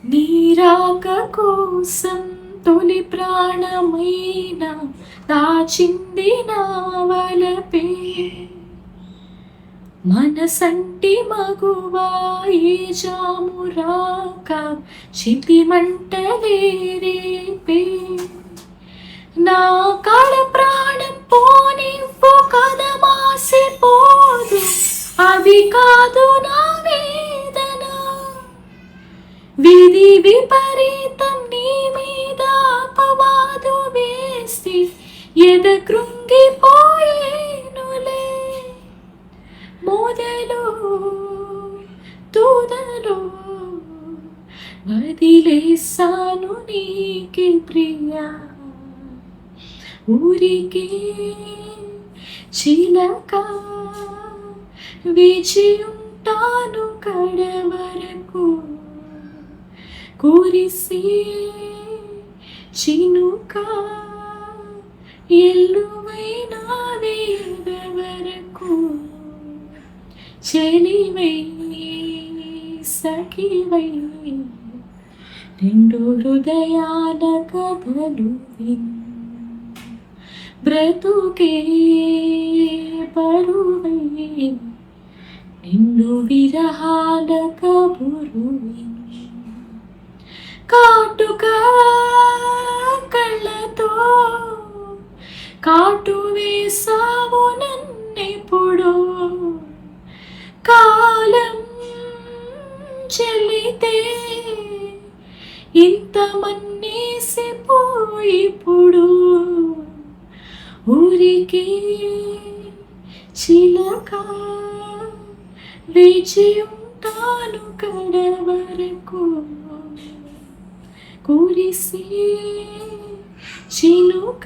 నీరాక కోసం తొలి ప్రాణమైన దాచింది నా వలపే మనసంటి మగువా ఏ జాము రాక చితిమంటలే రేపే నా కాడ ప్రాణం పోనివ్వు కదమాసిపోదు అది కాదు నా వేదన విధి విపరీతం నీ మీద అపవాదు వేసి ఎద కృంగిపోయేనులే మొదలు తుదలు వదిలేసాను నీకి ప్రియా ఊరికే చిలక వేచి ఉంటాను కడవరకు కురిసే చినుక ఎల్లువైన వేదవరకు చెలివై సఖివై రెండు హృదయాల కథలు విన్ బ్రతుకే బరువై నిన్ను విరహాల కబురు కాటుక కళ్ళతో కాటు వేసావు నన్నెప్పుడు కాలం చెల్లితే ఇంత మన్నేసిపోయిప్పుడు ఊరికే చిలక వేచి ఉంటాను కడవరకు కురిసే చిలుక